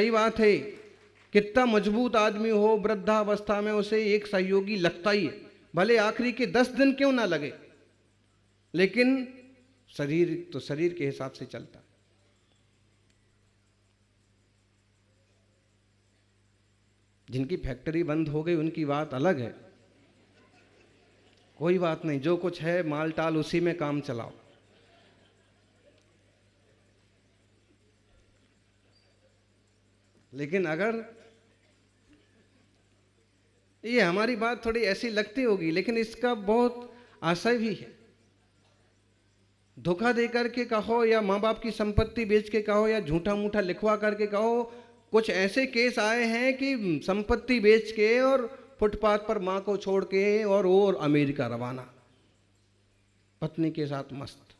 सही बात है, कितना मजबूत आदमी हो वृद्धावस्था में उसे एक सहयोगी लगता ही है, भले आखिरी के 10 दिन क्यों ना लगे, लेकिन शरीर तो शरीर के हिसाब से चलता है। जिनकी फैक्ट्री बंद हो गई उनकी बात अलग है, कोई बात नहीं, जो कुछ है माल टाल उसी में काम चलाओ। लेकिन अगर ये हमारी बात थोड़ी ऐसी लगती होगी, लेकिन इसका बहुत आशय भी है। धोखा दे करके कहो या माँ बाप की संपत्ति बेच के कहो या झूठा मूठा लिखवा करके कहो, कुछ ऐसे केस आए हैं कि संपत्ति बेच के और फुटपाथ पर माँ को छोड़ के और अमेरिका रवाना, पत्नी के साथ मस्त,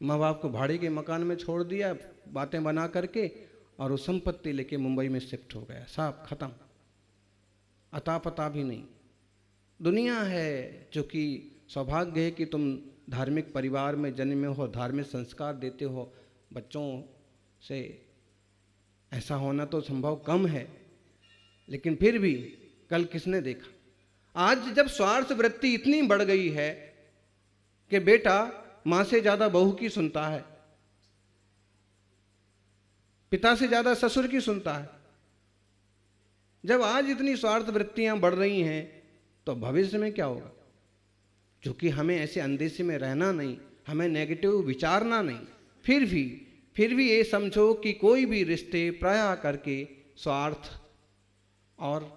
माँ बाप को भाड़े के मकान में छोड़ दिया बातें बना करके, और वो संपत्ति लेके मुंबई में शिफ्ट हो गया, साहब खत्म, अता पता भी नहीं। दुनिया है जो कि सौभाग्य है कि तुम धार्मिक परिवार में जन्मे हो, धार्मिक संस्कार देते हो बच्चों से, ऐसा होना तो संभव कम है, लेकिन फिर भी कल किसने देखा। आज जब स्वार्थ वृत्ति इतनी बढ़ गई है कि बेटा मां से ज्यादा बहू की सुनता है, पिता से ज्यादा ससुर की सुनता है, जब आज इतनी स्वार्थ वृत्तियां बढ़ रही हैं तो भविष्य में क्या होगा। क्योंकि हमें ऐसे अंदेशे में रहना नहीं, हमें नेगेटिव विचारना नहीं, फिर भी ये समझो कि कोई भी रिश्ते प्रायः करके स्वार्थ और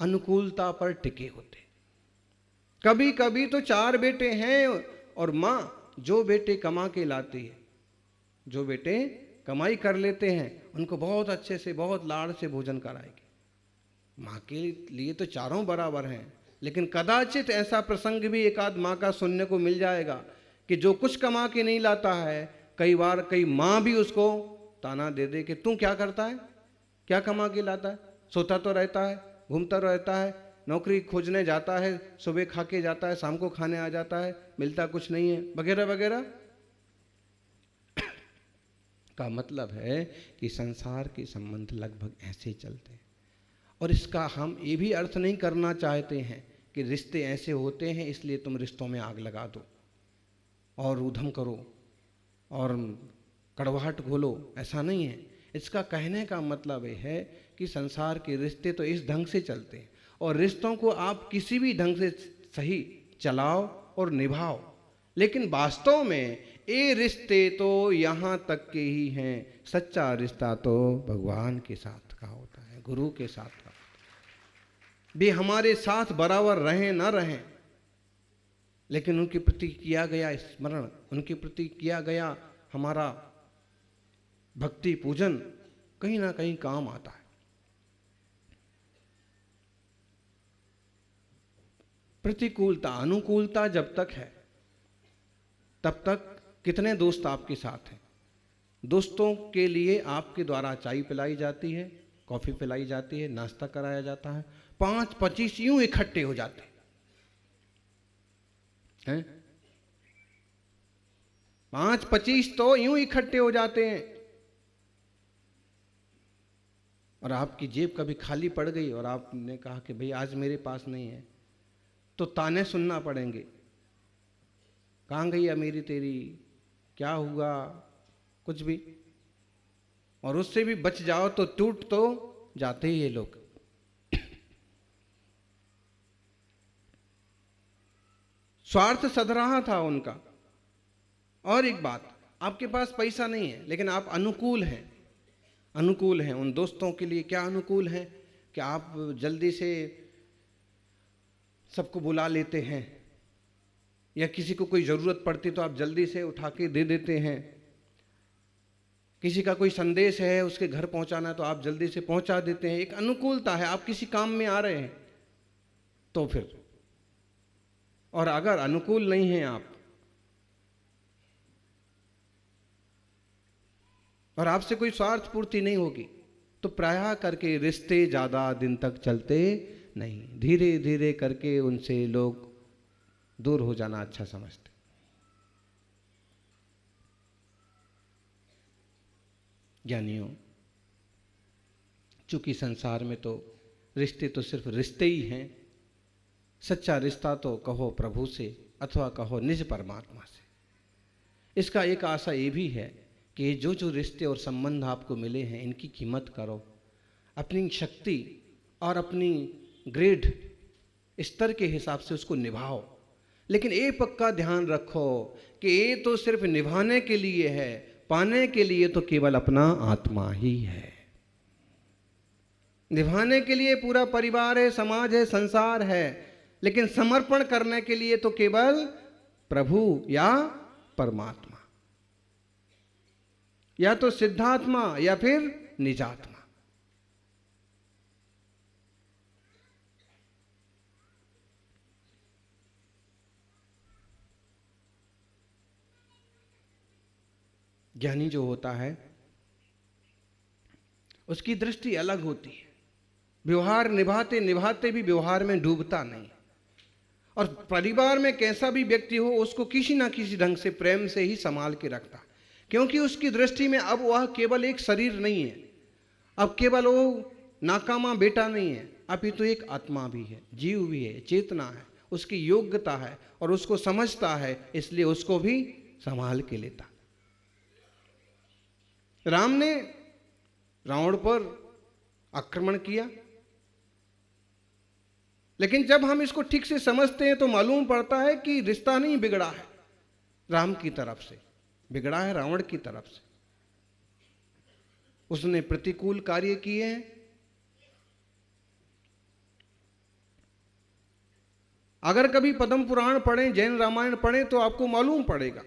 अनुकूलता पर टिके होते। कभी कभी तो 4 बेटे हैं और माँ जो बेटे कमा के लाती है, जो बेटे कमाई कर लेते हैं, उनको बहुत अच्छे से बहुत लाड़ से भोजन कराएगी। माँ के लिए तो चारों बराबर हैं, लेकिन कदाचित ऐसा प्रसंग भी एक आध माँ का सुनने को मिल जाएगा कि जो कुछ कमा के नहीं लाता है, कई बार कई माँ भी उसको ताना दे दे कि तू क्या करता है, क्या कमा के लाता है, सोता तो रहता है, घूमता रहता है, नौकरी खोजने जाता है, सुबह खा के जाता है, शाम को खाने आ जाता है, मिलता कुछ नहीं है, वगैरह वगैरह। का मतलब है कि संसार के संबंध लगभग ऐसे चलते हैं। और इसका हम ये भी अर्थ नहीं करना चाहते हैं कि रिश्ते ऐसे होते हैं इसलिए तुम रिश्तों में आग लगा दो और ऊधम करो और कड़वाहट घोलो, ऐसा नहीं है। इसका कहने का मतलब ये है कि संसार के रिश्ते तो इस ढंग से चलते हैं, और रिश्तों को आप किसी भी ढंग से सही चलाओ और निभाओ, लेकिन वास्तव में ये रिश्ते तो यहाँ तक के ही हैं। सच्चा रिश्ता तो भगवान के साथ का होता है, गुरु के साथ का। वे हमारे साथ बराबर रहें ना रहें, लेकिन उनके प्रति किया गया स्मरण, उनके प्रति किया गया हमारा भक्ति पूजन कहीं ना कहीं काम आता है। प्रतिकूलता अनुकूलता जब तक है तब तक कितने दोस्त आपके साथ हैं। दोस्तों के लिए आपके द्वारा चाय पिलाई जाती है, कॉफी पिलाई जाती है, नाश्ता कराया जाता है, 5-25 यूं इकट्ठे हो जाते हैं, 5-25 तो यूं इकट्ठे हो जाते हैं। और आपकी जेब कभी खाली पड़ गई और आपने कहा कि भाई आज मेरे पास नहीं है, तो ताने सुनना पड़ेंगे, कहाँ गई अमीरी तेरी, क्या हुआ, कुछ भी। और उससे भी बच जाओ तो टूट तो जाते ही ये लोग। स्वार्थ सध रहा था उनका। और एक बात, आपके पास पैसा नहीं है लेकिन आप अनुकूल हैं, अनुकूल हैं उन दोस्तों के लिए। क्या अनुकूल हैं कि आप जल्दी से सबको बुला लेते हैं, या किसी को कोई ज़रूरत पड़ती तो आप जल्दी से उठा के दे देते हैं। किसी का कोई संदेश है उसके घर पहुंचाना तो आप जल्दी से पहुंचा देते हैं। एक अनुकूलता है, आप किसी काम में आ रहे हैं तो फिर। और अगर अनुकूल नहीं हैं आप और आपसे कोई स्वार्थ पूर्ति नहीं होगी तो प्रायः करके रिश्ते ज़्यादा दिन तक चलते नहीं, धीरे धीरे करके उनसे लोग दूर हो जाना अच्छा समझते। ज्ञानियों, चूंकि संसार में तो रिश्ते तो सिर्फ रिश्ते ही हैं। सच्चा रिश्ता तो कहो प्रभु से अथवा कहो निज परमात्मा से। इसका एक आशा ये भी है कि जो जो रिश्ते और संबंध आपको मिले हैं इनकी कीमत करो, अपनी शक्ति और अपनी ग्रेड स्तर के हिसाब से उसको निभाओ। लेकिन ये पक्का ध्यान रखो कि ये तो सिर्फ निभाने के लिए है, पाने के लिए तो केवल अपना आत्मा ही है। निभाने के लिए पूरा परिवार है, समाज है, संसार है, लेकिन समर्पण करने के लिए तो केवल प्रभु या परमात्मा, या तो सिद्धात्मा या फिर निजात्मा। ज्ञानी जो होता है उसकी दृष्टि अलग होती है। व्यवहार निभाते निभाते भी व्यवहार में डूबता नहीं। और परिवार में कैसा भी व्यक्ति हो उसको किसी ना किसी ढंग से प्रेम से ही संभाल के रखता, क्योंकि उसकी दृष्टि में अब वह केवल एक शरीर नहीं है, अब केवल वो नाकामा बेटा नहीं है, अभी तो एक आत्मा भी है, जीव भी है, चेतना है, उसकी योग्यता है और उसको समझता है, इसलिए उसको भी संभाल के लेता। राम ने रावण पर आक्रमण किया, लेकिन जब हम इसको ठीक से समझते हैं तो मालूम पड़ता है कि रिश्ता नहीं बिगड़ा है राम की तरफ से, बिगड़ा है रावण की तरफ से। उसने प्रतिकूल कार्य किए हैं। अगर कभी पद्म पुराण पढ़ें, जैन रामायण पढ़ें तो आपको मालूम पड़ेगा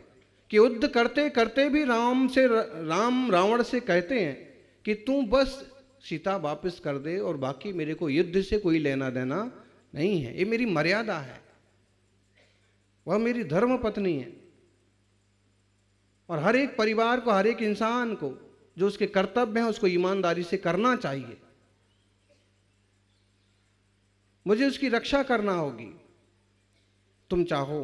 कि युद्ध करते करते भी राम रावण से कहते हैं कि तू बस सीता वापस कर दे और बाकी मेरे को युद्ध से कोई लेना देना नहीं है, ये मेरी मर्यादा है, वह मेरी धर्म पत्नी है। और हर एक परिवार को, हर एक इंसान को जो उसके कर्तव्य हैं उसको ईमानदारी से करना चाहिए। मुझे उसकी रक्षा करना होगी। तुम चाहो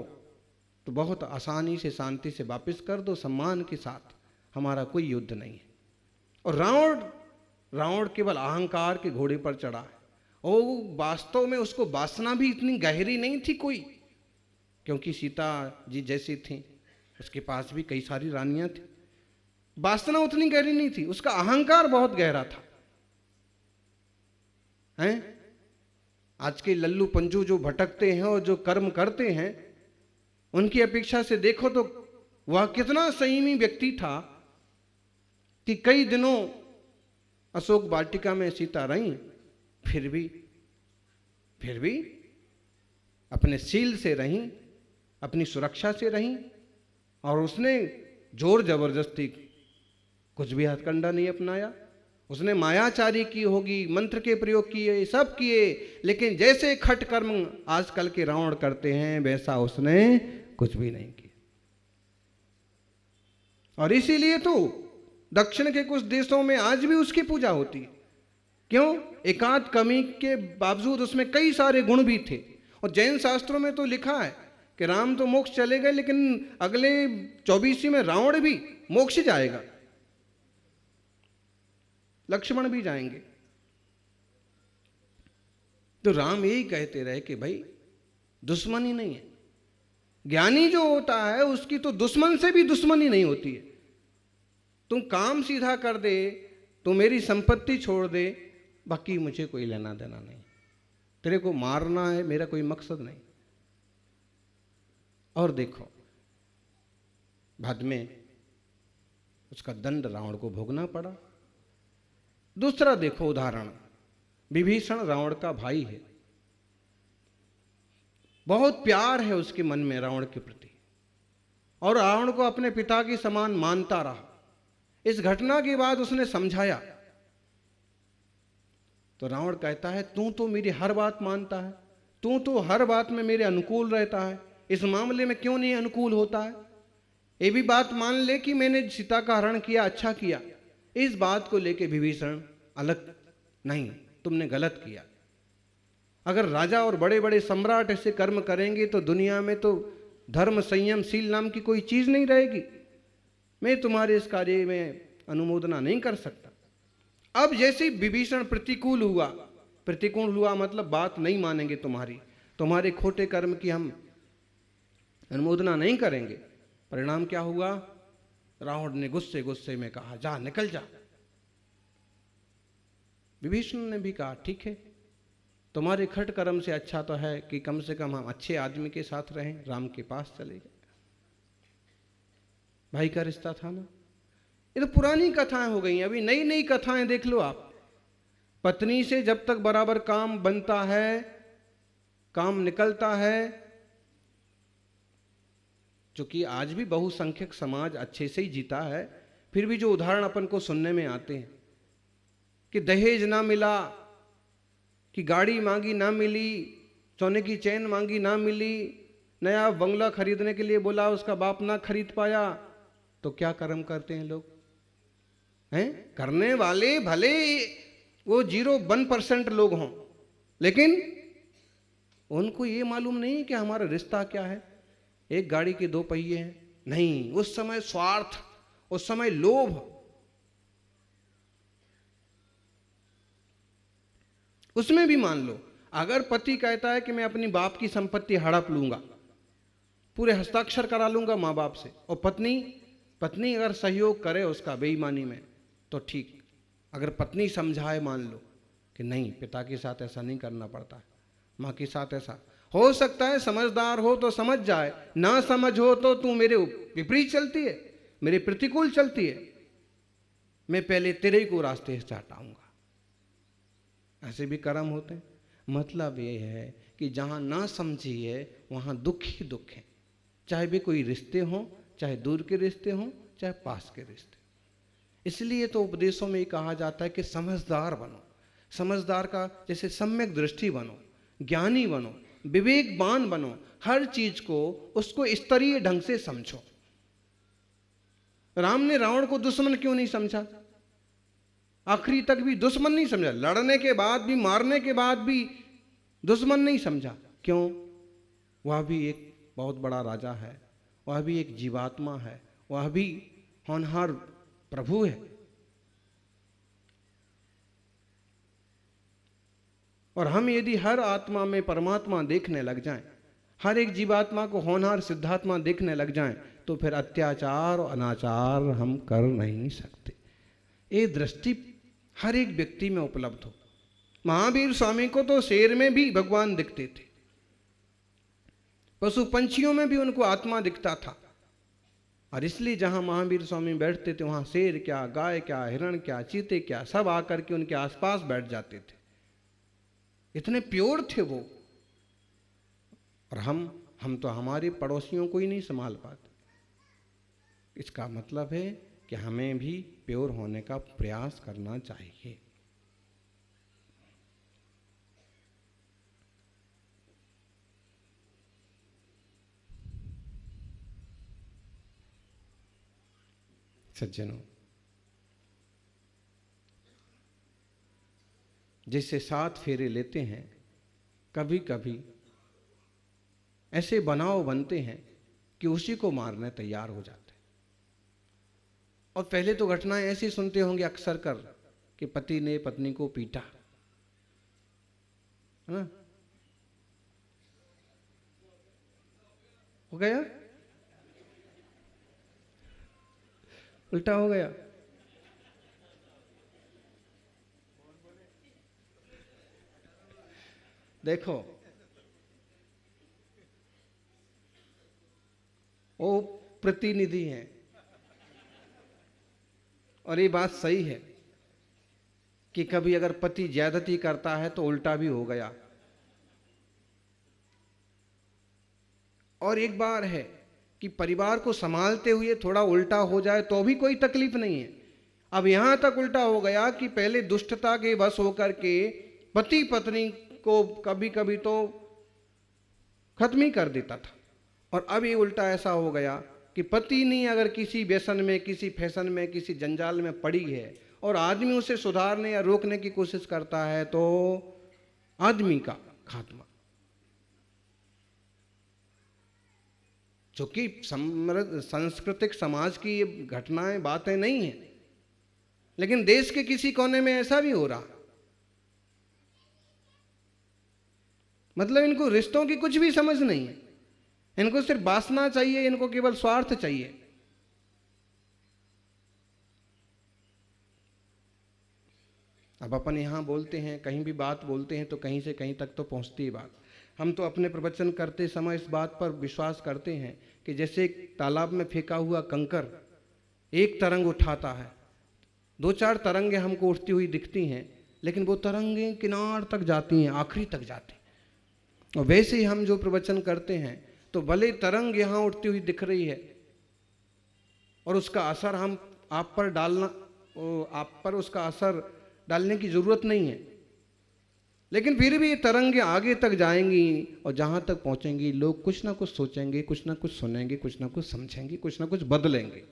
तो बहुत आसानी से शांति से वापस कर दो, सम्मान के साथ, हमारा कोई युद्ध नहीं है। और रावण केवल अहंकार के घोड़े पर चढ़ा है, और वास्तव में उसको वासना भी इतनी गहरी नहीं थी कोई, क्योंकि सीता जी जैसी थी उसके पास भी कई सारी रानियां थी, वासना उतनी गहरी नहीं थी, उसका अहंकार बहुत गहरा था। हैं? आज के लल्लू पंजू जो भटकते हैं और जो कर्म करते हैं उनकी अपेक्षा से देखो तो वह कितना संयमी व्यक्ति था कि कई दिनों अशोक वाटिका में सीता रही, फिर भी अपने शील से रही, अपनी सुरक्षा से रही, और उसने जोर जबरदस्ती कुछ भी हथकंडा नहीं अपनाया। उसने मायाचारी की होगी, मंत्र के प्रयोग किए, सब किए, लेकिन जैसे खट कर्म आजकल के रावण करते हैं वैसा उसने कुछ भी नहीं किया। और इसीलिए तो दक्षिण के कुछ देशों में आज भी उसकी पूजा होती है। क्यों? एकाध कमी के बावजूद उसमें कई सारे गुण भी थे। और जैन शास्त्रों में तो लिखा है कि राम तो मोक्ष चले गए, लेकिन अगले 24 में रावण भी मोक्ष जाएगा, लक्ष्मण भी जाएंगे। तो राम यही कहते रहे कि भाई दुश्मनी नहीं है। ज्ञानी जो होता है उसकी तो दुश्मन से भी दुश्मनी नहीं होती है। तुम काम सीधा कर दे, तुम मेरी संपत्ति छोड़ दे, बाकी मुझे कोई लेना देना नहीं, तेरे को मारना है मेरा कोई मकसद नहीं। और देखो बाद में उसका दंड रावण को भोगना पड़ा। दूसरा देखो उदाहरण, विभीषण रावण का भाई है, बहुत प्यार है उसके मन में रावण के प्रति, और रावण को अपने पिता के समान मानता रहा। इस घटना के बाद उसने समझाया तो रावण कहता है तू तो मेरी हर बात मानता है, तू तो हर बात में मेरे अनुकूल रहता है, इस मामले में क्यों नहीं अनुकूल होता है? ये भी बात मान ले कि मैंने सीता का हरण किया, अच्छा किया। इस बात को लेके विभीषण अलग नहीं, तुमने गलत किया। अगर राजा और बड़े बड़े सम्राट ऐसे कर्म करेंगे तो दुनिया में तो धर्म संयम शील नाम की कोई चीज नहीं रहेगी। मैं तुम्हारे इस कार्य में अनुमोदना नहीं कर सकता। अब जैसे विभीषण प्रतिकूल हुआ मतलब बात नहीं मानेंगे तुम्हारे खोटे कर्म की हम अनुमोदना नहीं करेंगे। परिणाम क्या हुआ? रावण ने गुस्से गुस्से में कहा, जा निकल जा। विभीषण ने भी कहा, ठीक है, तुम्हारे खट कर्म से अच्छा तो है कि कम से कम हम अच्छे आदमी के साथ रहें, राम के पास चले गए। भाई का रिश्ता था ना। ये तो पुरानी कथाएं हो गई, अभी नई नई कथाएं देख लो आप। पत्नी से जब तक बराबर काम बनता है, काम निकलता है, क्योंकि आज भी बहुसंख्यक समाज अच्छे से ही जीता है, फिर भी जो उदाहरण अपन को सुनने में आते हैं कि दहेज ना मिला, कि गाड़ी मांगी ना मिली, सोने की चैन मांगी ना मिली, नया बंगला खरीदने के लिए बोला उसका बाप ना खरीद पाया, तो क्या कर्म करते हैं लोग? हैं करने वाले भले वो 0.1% लोग हों, लेकिन उनको ये मालूम नहीं कि हमारा रिश्ता क्या है। एक गाड़ी के 2 पहिए हैं, नहीं, उस समय स्वार्थ, उस समय लोभ, उसमें भी मान लो अगर पति कहता है कि मैं अपनी बाप की संपत्ति हड़प लूंगा, पूरे हस्ताक्षर करा लूंगा माँ बाप से, और पत्नी अगर सहयोग करे उसका बेईमानी में, तो ठीक। अगर पत्नी समझाए, मान लो कि नहीं, पिता के साथ ऐसा नहीं करना पड़ता, माँ के साथ ऐसा हो सकता है, समझदार हो तो समझ जाए, ना समझ हो तो तू मेरे विपरीत चलती है, मेरे प्रतिकूल चलती है, मैं पहले तेरे को रास्ते से हटाऊंगा। ऐसे भी कर्म होते हैं। मतलब ये है कि जहां ना समझी है वहां दुख ही दुख है, चाहे भी कोई रिश्ते हों, चाहे दूर के रिश्ते हों, चाहे पास के रिश्ते। इसलिए तो उपदेशों में कहा जाता है कि समझदार बनो, समझदार का जैसे सम्यक दृष्टि बनो, ज्ञानी बनो, विवेकवान बनो, हर चीज को उसको स्तरीय ढंग से समझो। राम ने रावण को दुश्मन क्यों नहीं समझा? आखिरी तक भी दुश्मन नहीं समझा, लड़ने के बाद भी, मारने के बाद भी दुश्मन नहीं समझा। क्यों? वह भी एक बहुत बड़ा राजा है, वह भी एक जीवात्मा है, वह भी होनहार प्रभु है। और हम यदि हर आत्मा में परमात्मा देखने लग जाएं, हर एक जीवात्मा को होनहार सिद्धात्मा देखने लग जाएं, तो फिर अत्याचार और अनाचार हम कर नहीं सकते। ये दृष्टि हर एक व्यक्ति में उपलब्ध हो। महावीर स्वामी को तो शेर में भी भगवान दिखते थे, पशु पंछियों में भी उनको आत्मा दिखता था, और इसलिए जहां महावीर स्वामी बैठते थे वहां शेर क्या, गाय क्या, हिरण क्या, चीते क्या, सब आकर के उनके आसपास बैठ जाते थे। इतने प्योर थे वो। और हम तो हमारे पड़ोसियों को ही नहीं संभाल पाते। इसका मतलब है कि हमें भी प्योर होने का प्रयास करना चाहिए। सज्जनों, जिससे 7 फेरे लेते हैं, कभी कभी ऐसे बनाव बनते हैं कि उसी को मारने तैयार हो जाते हैं। और पहले तो घटनाएं ऐसी सुनते होंगे अक्सर कर कि पति ने पत्नी को पीटा, है ना? हो गया, उल्टा हो गया। देखो, वो प्रतिनिधि हैं, और ये बात सही है कि कभी अगर पति ज्यादती करता है तो उल्टा भी हो गया। और एक बार है कि परिवार को संभालते हुए थोड़ा उल्टा हो जाए तो भी कोई तकलीफ नहीं है। अब यहां तक उल्टा हो गया कि पहले दुष्टता के वश होकर के पति पत्नी को कभी कभी तो खत्म ही कर देता था, और अब ये उल्टा ऐसा हो गया कि पत्नी अगर किसी व्यसन में, किसी फैशन में, किसी जंजाल में पड़ी है और आदमी उसे सुधारने या रोकने की कोशिश करता है तो आदमी का खात्मा। चूंकि समृद्ध सांस्कृतिक समाज की ये घटनाएं, बातें नहीं है, लेकिन देश के किसी कोने में ऐसा भी हो रहा, मतलब इनको रिश्तों की कुछ भी समझ नहीं है, इनको सिर्फ वासना चाहिए, इनको केवल स्वार्थ चाहिए। अब अपन यहाँ बोलते हैं, कहीं भी बात बोलते हैं तो कहीं से कहीं तक तो पहुँचती है बात। हम तो अपने प्रवचन करते समय इस बात पर विश्वास करते हैं कि जैसे एक तालाब में फेंका हुआ कंकर एक तरंग उठाता है, दो चार तरंगें हमको उठती हुई दिखती हैं, लेकिन वो तरंगें किनार तक जाती हैं, आखिरी तक जाती हैं। और वैसे ही हम जो प्रवचन करते हैं तो भले तरंग यहाँ उठती हुई दिख रही है और उसका असर हम आप पर डालना, आप पर उसका असर डालने की जरूरत नहीं है, लेकिन फिर भी ये तरंगे आगे तक जाएंगी और जहां तक पहुंचेंगी लोग कुछ ना कुछ सोचेंगे, कुछ ना कुछ सुनेंगे, कुछ ना कुछ समझेंगे, कुछ ना कुछ बदलेंगे।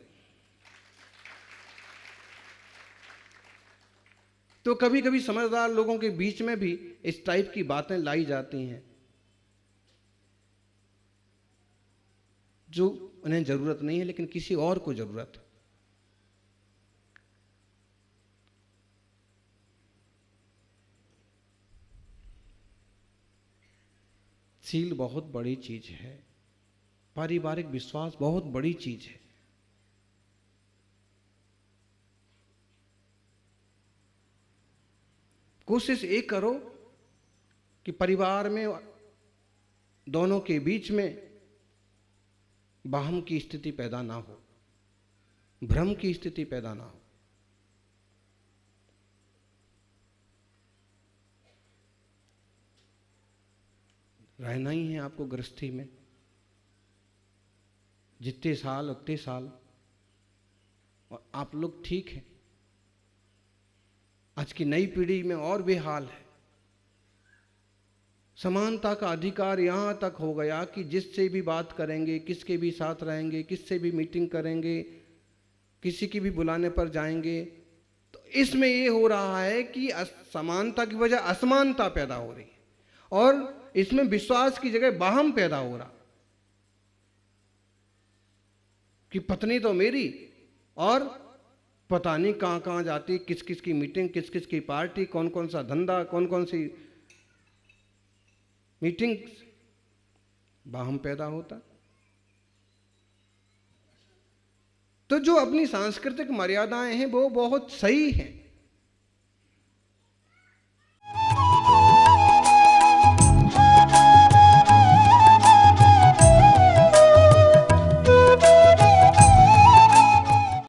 तो कभी कभी समझदार लोगों के बीच में भी इस टाइप की बातें लाई जाती हैं जो उन्हें जरूरत नहीं है, लेकिन किसी और को जरूरत है। सील बहुत बड़ी चीज है, पारिवारिक विश्वास बहुत बड़ी चीज है। कोशिश ये करो कि परिवार में दोनों के बीच में वाहम की स्थिति पैदा ना हो, भ्रम की स्थिति पैदा ना हो। रहना ही है आपको गृहस्थी में, जितने साल उतने साल, और आप लोग ठीक हैं। आज की नई पीढ़ी में और भी हाल है। समानता का अधिकार यहाँ तक हो गया कि जिससे भी बात करेंगे, किसके भी साथ रहेंगे, किससे भी मीटिंग करेंगे, किसी की भी बुलाने पर जाएंगे, तो इसमें ये हो रहा है कि समानता की वजह असमानता पैदा हो रही है और इसमें विश्वास की जगह वाहम पैदा हो रहा कि पत्नी तो मेरी और पता नहीं कहाँ कहाँ जाती, किस किस की मीटिंग, किस किस की पार्टी, कौन कौन सा धंधा, कौन कौन सी मीटिंग, वाहम पैदा होता। तो जो अपनी सांस्कृतिक मर्यादाएं हैं वो बहुत सही हैं,